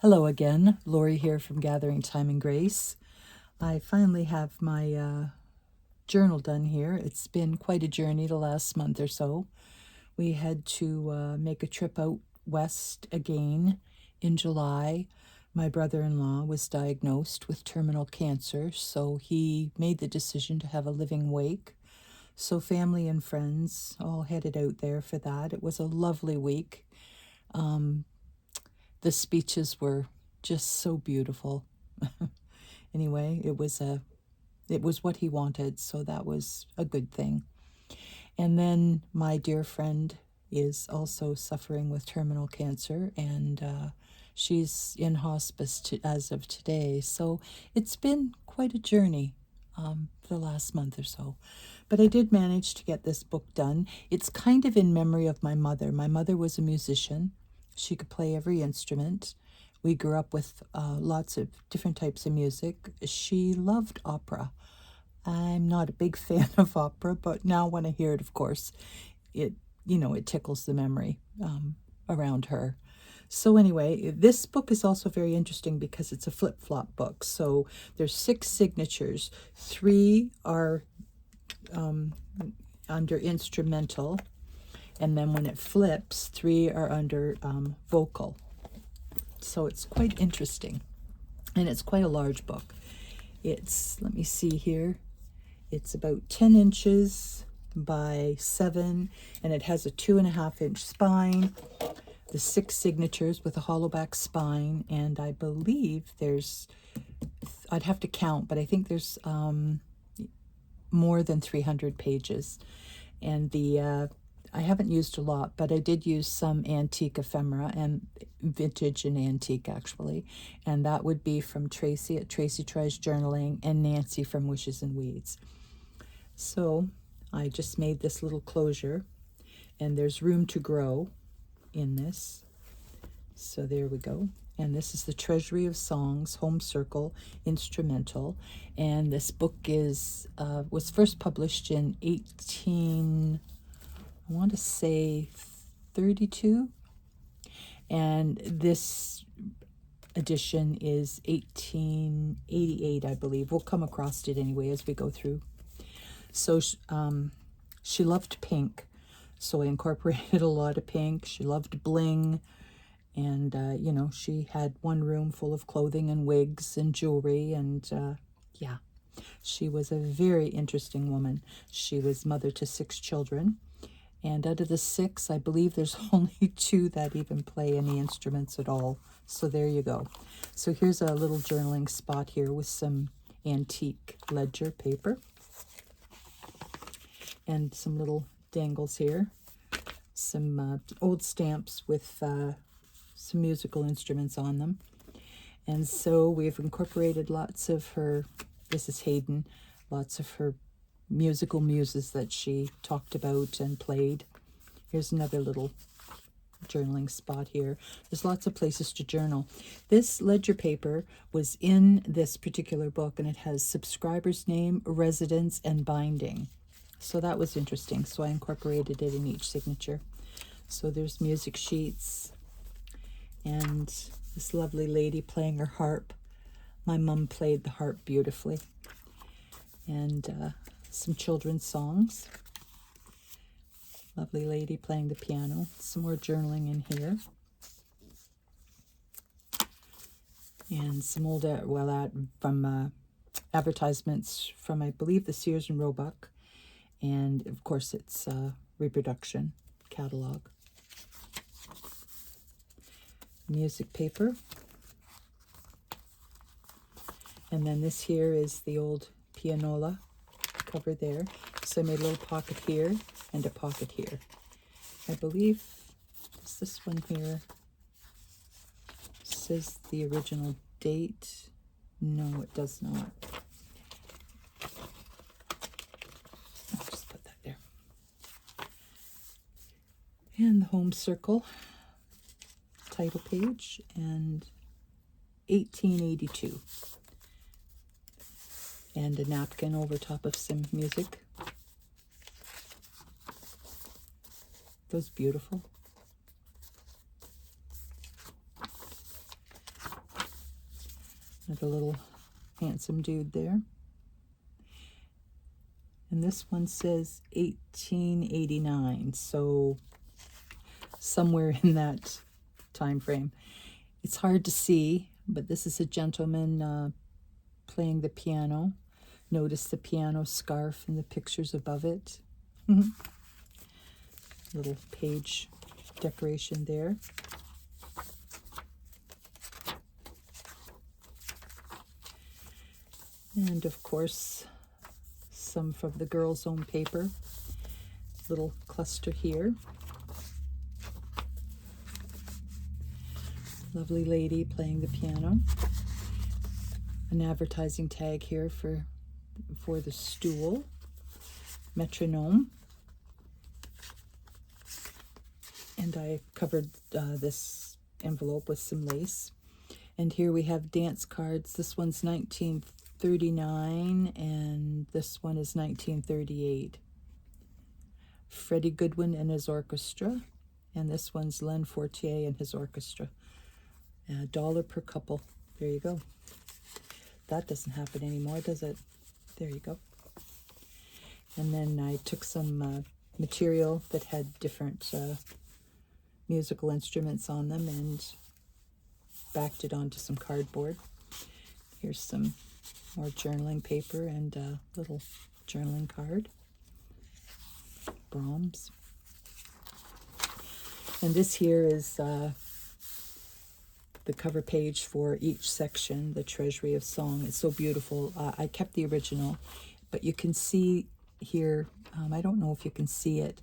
Hello again, Lori here from Gathering Time and Grace. I finally have my journal done here. It's been quite a journey the last month or so. We had to make a trip out west again in July. My brother-in-law was diagnosed with terminal cancer, so he made the decision to have a living wake. So family and friends all headed out there for that. It was a lovely week. The speeches were just so beautiful. Anyway, it was what he wanted, so that was a good thing. And then my dear friend is also suffering with terminal cancer, and she's in hospice as of today. So it's been quite a journey the last month or so. But I did manage to get this book done. It's kind of in memory of my mother. My mother was a musician. She could play every instrument. We grew up with lots of different types of music. She loved opera. I'm not a big fan of opera, but now when I hear it, of course, it tickles the memory around her. So anyway, this book is also very interesting because it's a flip-flop book. So there's 6 signatures. 3 are under instrumental, and then when it flips, 3 are under vocal. So it's quite interesting, and it's quite a large book. It's, let me see here, it's about 10 inches by 7, and it has a 2.5-inch spine, the 6 signatures with a hollow back spine, and I believe there's, I'd have to count, but I think there's more than 300 pages. And I haven't used a lot, but I did use some antique ephemera and vintage and antique, actually. And that would be from Tracy at Tracy Tries Journaling and Nancy from Wishes and Weeds. So I just made this little closure, and there's room to grow in this. So there we go. And this is the Treasury of Songs, Home Circle, Instrumental. And this book was first published in 32. And this edition is 1888, I believe. We'll come across it anyway as we go through. So she loved pink, so I incorporated a lot of pink. She loved bling, and she had one room full of clothing and wigs and jewelry, and yeah, she was a very interesting woman. She was mother to 6 children, and out of the 6, I believe there's only 2 that even play any instruments at all. So there you go. So here's a little journaling spot here with some antique ledger paper and some little dangles here, some old stamps with some musical instruments on them. And so we've incorporated lots of her, this is Haydn, lots of her musical muses that she talked about and played. Here's another little journaling spot here. There's lots of places to journal. This ledger paper was in this particular book, and it has subscriber's name, residence, and binding. So that was interesting. So I incorporated it in each signature. So there's music sheets, and this lovely lady playing her harp. My mom played the harp beautifully. And some children's songs. Lovely lady playing the piano. Some more journaling in here. And some old, from advertisements from, I believe, the Sears and Roebuck. And, of course, it's reproduction catalog. Music paper. And then this here is the old pianola cover there. So I made a little pocket here and a pocket here. I believe it's this one here. Says the original date. No, it does not. I'll just put that there. And the home circle title page, and 1882. And a napkin over top of some music. Those beautiful. Another little handsome dude there. And this one says 1889, so somewhere in that time frame. It's hard to see, but this is a gentleman playing the piano. Notice the piano scarf and the pictures above it. Little page decoration there. And of course, some from the Girls' Own paper. Little cluster here. Lovely lady playing the piano. An advertising tag here for the stool. Metronome. And I covered this envelope with some lace. And here we have dance cards. This one's 1939 and this one is 1938. Freddie Goodwin and his orchestra. And this one's Len Fortier and his orchestra. $1 per couple. There you go. That doesn't happen anymore, does it? There you go. And then I took some material that had different musical instruments on them and backed it onto some cardboard. Here's some more journaling paper and a little journaling card. Brahms. And this here is the cover page for each section, the Treasury of Song. It's so beautiful. I kept the original, but you can see here, I don't know if you can see it,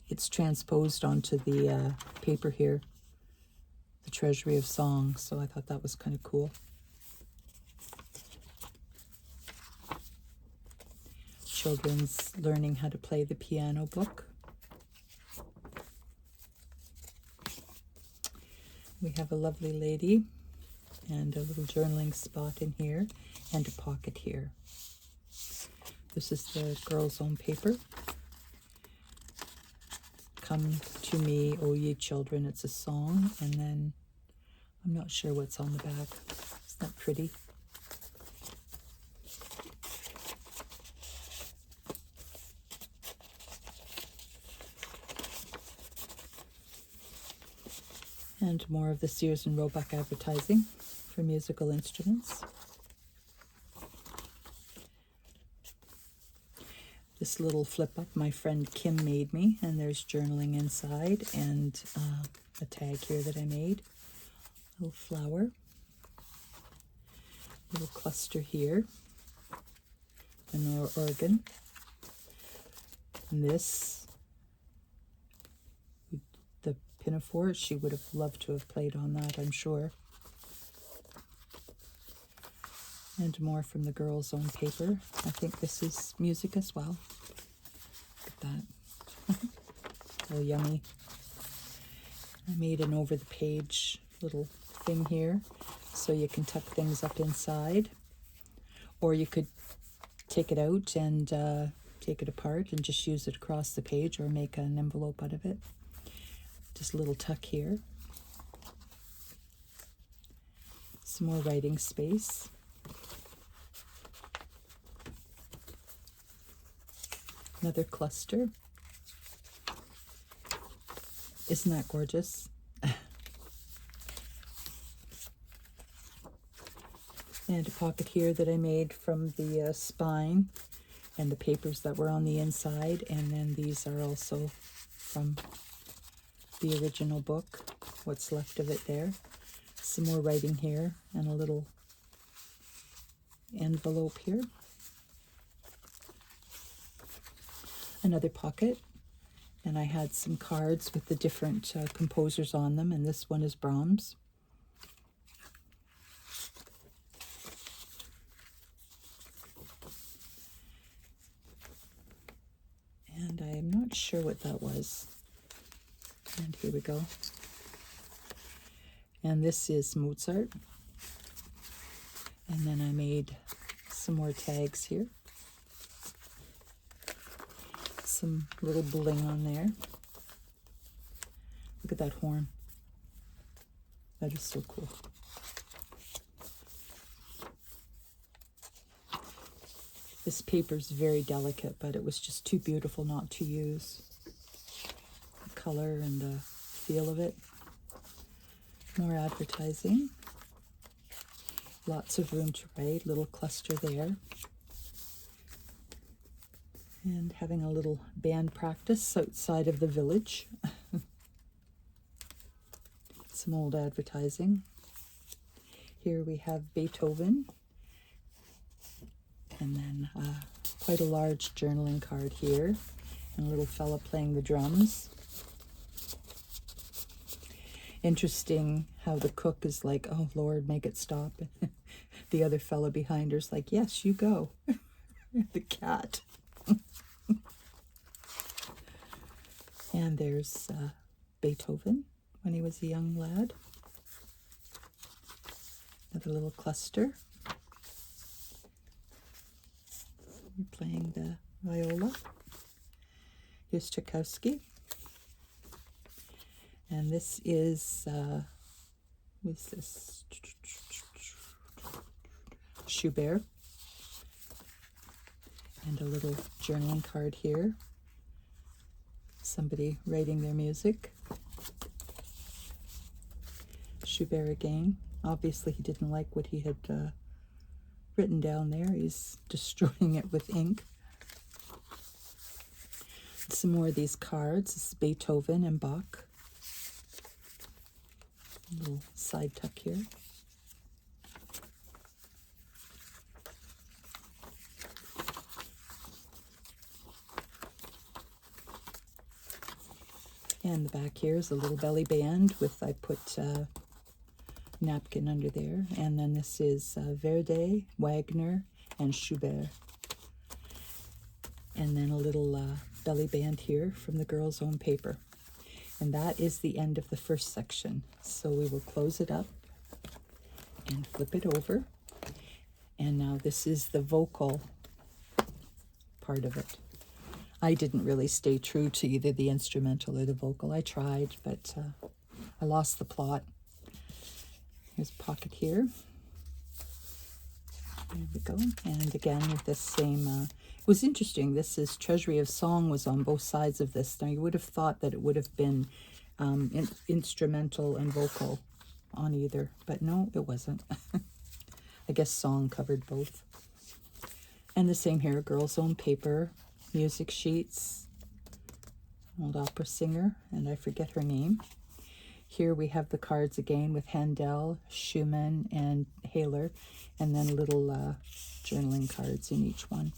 it's transposed onto the paper here, the Treasury of Song, so I thought that was kind of cool. Children's Learning How to Play the Piano book. We have a lovely lady and a little journaling spot in here and a pocket here. This is the Girls' Own paper. Come to me, O ye children. It's a song, and then I'm not sure what's on the back. Isn't that pretty? And more of the Sears and Roebuck advertising for musical instruments. This little flip up my friend Kim made me, and there's journaling inside and a tag here that I made. Little flower. Little cluster here. An organ. And this, the pinafore, she would have loved to have played on that, I'm sure. And more from the Girls' Own paper. I think this is music as well. Look at that. So yummy. I made an over-the-page little thing here so you can tuck things up inside. Or you could take it out and take it apart and just use it across the page or make an envelope out of it. Just a little tuck here. Some more writing space. Another cluster. Isn't that gorgeous? And a pocket here that I made from the spine and the papers that were on the inside. And then these are also from the original book, what's left of it there. Some more writing here and a little envelope here. Another pocket, and I had some cards with the different composers on them, and this one is Brahms. And I am not sure what that was. And here we go. And this is Mozart. And then I made some more tags here. Some little bling on there. Look at that horn. That is so cool. This paper's very delicate, but it was just too beautiful not to use. The color and the feel of it. More advertising. Lots of room to write, little cluster there. And having a little band practice outside of the village. Some old advertising. Here we have Beethoven. And then quite a large journaling card here. And a little fella playing the drums. Interesting how the cook is like, oh Lord, make it stop. The other fella behind her's like, yes, you go. The cat. And there's Beethoven when he was a young lad. Another little cluster. Playing the viola. Here's Tchaikovsky. And this is, what's this? Schubert. And a little journaling card here. Somebody writing their music. Schubert again. Obviously he didn't like what he had written down there. He's destroying it with ink. Some more of these cards. This is Beethoven and Bach. A little side tuck here. And the back here is a little belly band with, I put napkin under there. And then this is Verdi, Wagner, and Schubert. And then a little belly band here from the Girl's Own Paper. And that is the end of the first section. So we will close it up and flip it over. And now this is the vocal part of it. I didn't really stay true to either the instrumental or the vocal. I tried, but I lost the plot. Here's a pocket here. There we go. And again with this same, it was interesting. This is Treasury of Song was on both sides of this. Now you would have thought that it would have been instrumental and vocal on either, but no, it wasn't. I guess song covered both. And the same here, Girl's Own Paper, music sheets, old opera singer, and I forget her name. Here we have the cards again with Handel, Schumann, and Haller, and then little journaling cards in each one.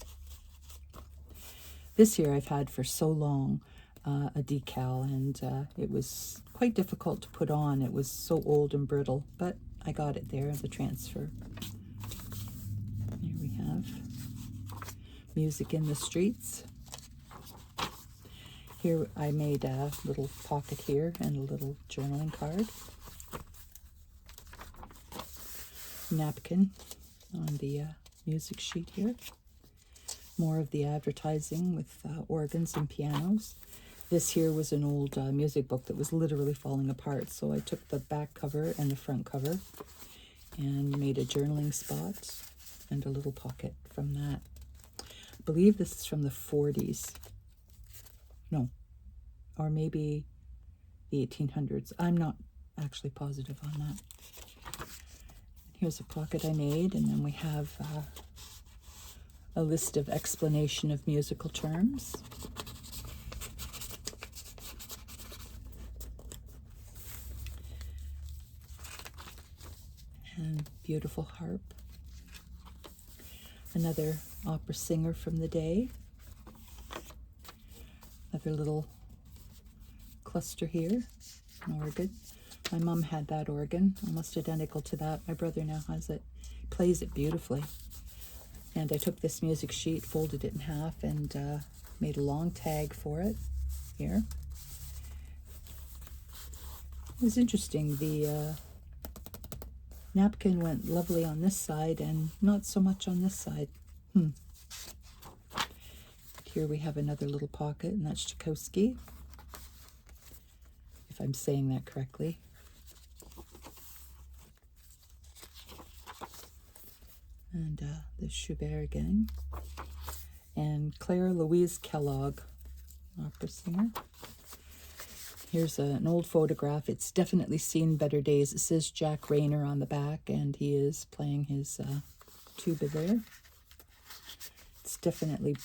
This here I've had for so long, a decal, and it was quite difficult to put on. It was so old and brittle, but I got it there, the transfer. Here we have Music in the Streets. Here I made a little pocket here and a little journaling card. Napkin on the music sheet here. More of the advertising with organs and pianos. This here was an old music book that was literally falling apart, so I took the back cover and the front cover and made a journaling spot and a little pocket from that. I believe this is from the 40s. No, or maybe the 1800s. I'm not actually positive on that. Here's a pocket I made, and then we have a list of explanation of musical terms. And beautiful harp. Another opera singer from the day. Another little cluster here, an organ. My mom had that organ, almost identical to that. My brother now has it. Plays it beautifully. And I took this music sheet, folded it in half, and made a long tag for it here. It was interesting. The napkin went lovely on this side and not so much on this side. Here we have another little pocket, and that's Tchaikovsky, if I'm saying that correctly. And the Schubert again. and Claire Louise Kellogg, opera singer. Here's an old photograph. It's definitely seen better days. It says Jack Rayner on the back, and he is playing his tuba there. It's definitely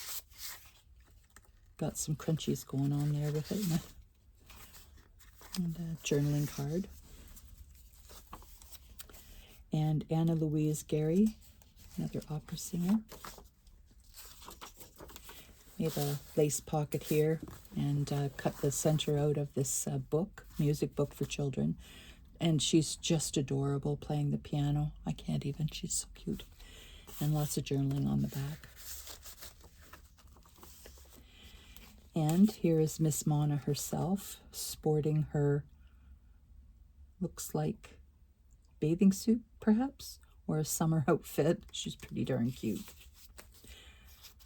got some crunchies going on there with it. And a journaling card. And Anna Louise Gary, another opera singer. Made a lace pocket here and cut the center out of this book, music book for children. And she's just adorable playing the piano. I can't even, she's so cute. And lots of journaling on the back. And here is Miss Mona herself, sporting her, looks like bathing suit perhaps, or a summer outfit. She's pretty darn cute.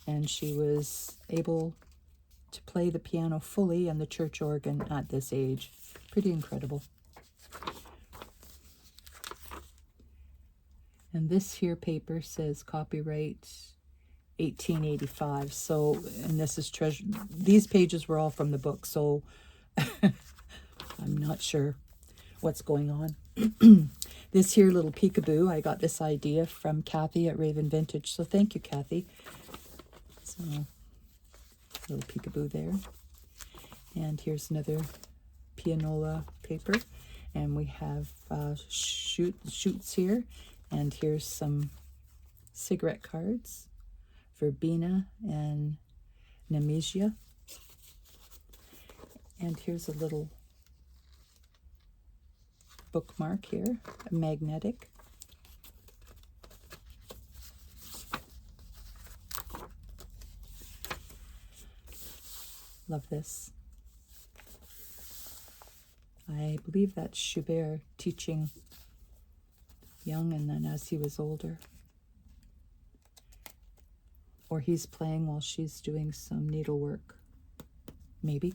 And she was able to play the piano fully and the church organ at this age. Pretty incredible. And this here paper says copyright 1885. So, and this is treasure. These pages were all from the book, so I'm not sure what's going on. This here little peekaboo, I got this idea from Kathy at Raven Vintage. So thank you, Kathy. So, little peekaboo there. And here's another pianola paper. And we have shoots here. And here's some cigarette cards. Verbena and Nemesia. And here's a little bookmark here, a magnetic. Love this. I believe that's Schubert teaching young and then as he was older. Or he's playing while she's doing some needlework. Maybe.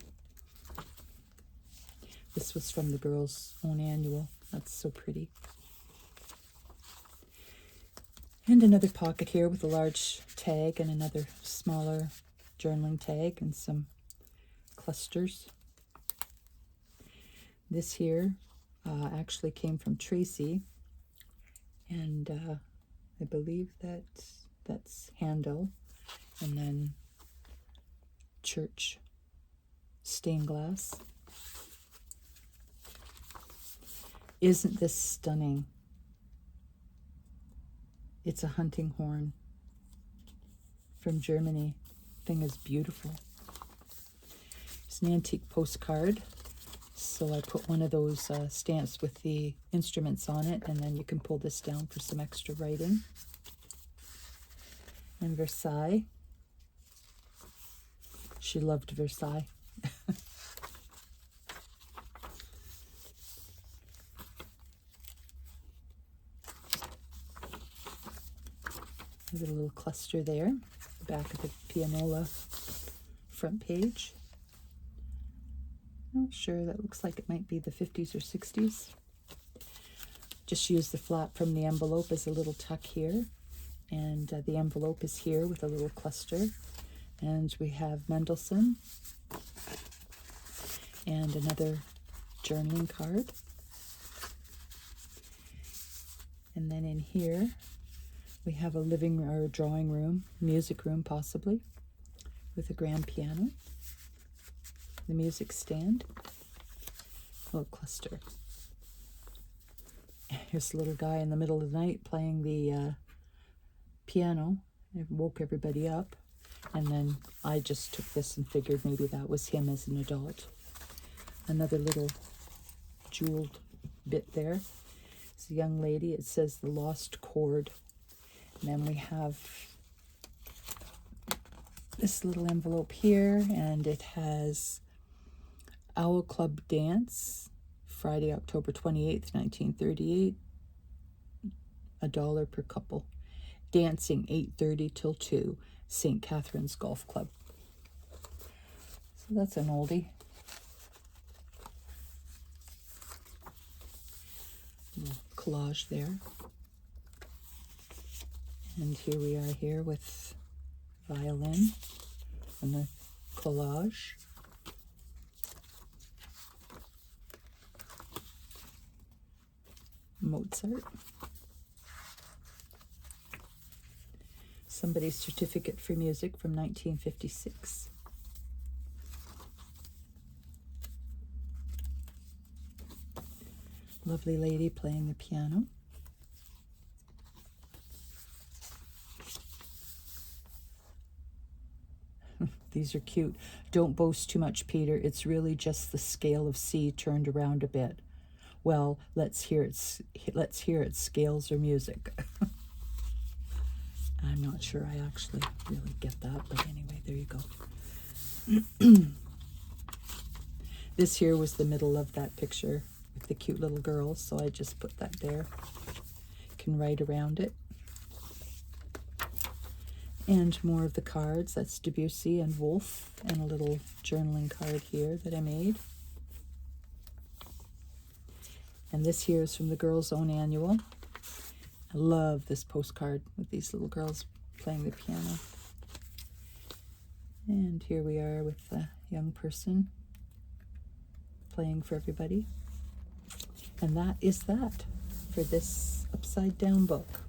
This was from the girls' own annual. That's so pretty. And another pocket here with a large tag and another smaller journaling tag and some clusters. This here actually came from Tracy. And I believe that's Handel. And then church stained glass. Isn't this stunning? It's a hunting horn from Germany. Thing is beautiful. It's an antique postcard. So I put one of those stamps with the instruments on it, and then you can pull this down for some extra writing. And Versailles. She loved Versailles. There's a little cluster there, the back of the pianola front page. Not sure, that looks like it might be the 50s or 60s. Just use the flap from the envelope as a little tuck here. And the envelope is here with a little cluster. And we have Mendelssohn. And another journaling card. And then in here, we have a living or a drawing room, music room possibly, with a grand piano. The music stand, a little cluster. Here's a little guy in the middle of the night playing the piano. It woke everybody up. And then I just took this and figured maybe that was him as an adult. Another little jeweled bit there. It's a young lady. It says The Lost Chord. And then we have this little envelope here, and it has Owl Club Dance, Friday, October 28th, 1938, $1 per couple. Dancing, 8:30 till 2, St. Catherine's Golf Club. So that's an oldie. Little collage there. And here we are here with violin, and the collage. Mozart. Somebody's certificate for music from 1956. Lovely lady playing the piano. These are cute. Don't boast too much, Peter. It's really just the scale of C turned around a bit. Well, let's hear its scales or music. I'm not sure I actually really get that, but anyway, there you go. This here was the middle of that picture with the cute little girls, so I just put that there. You can write around it. And more of the cards. That's Debussy and Wolf, and a little journaling card here that I made. And this here is from the Girls' Own Annual. I love this postcard with these little girls playing the piano. And here we are with a young person playing for everybody. And that is that for this upside down book.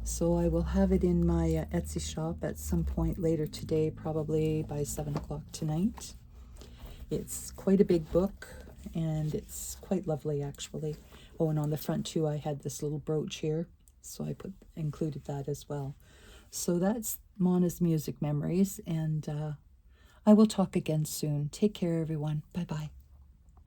So I will have it in my Etsy shop at some point later today, probably by 7 o'clock tonight. It's quite a big book, and it's quite lovely actually. Oh, and on the front too, I had this little brooch here, so I included that as well. So that's Mona's Music Memories, and I will talk again soon. Take care, everyone. Bye-bye.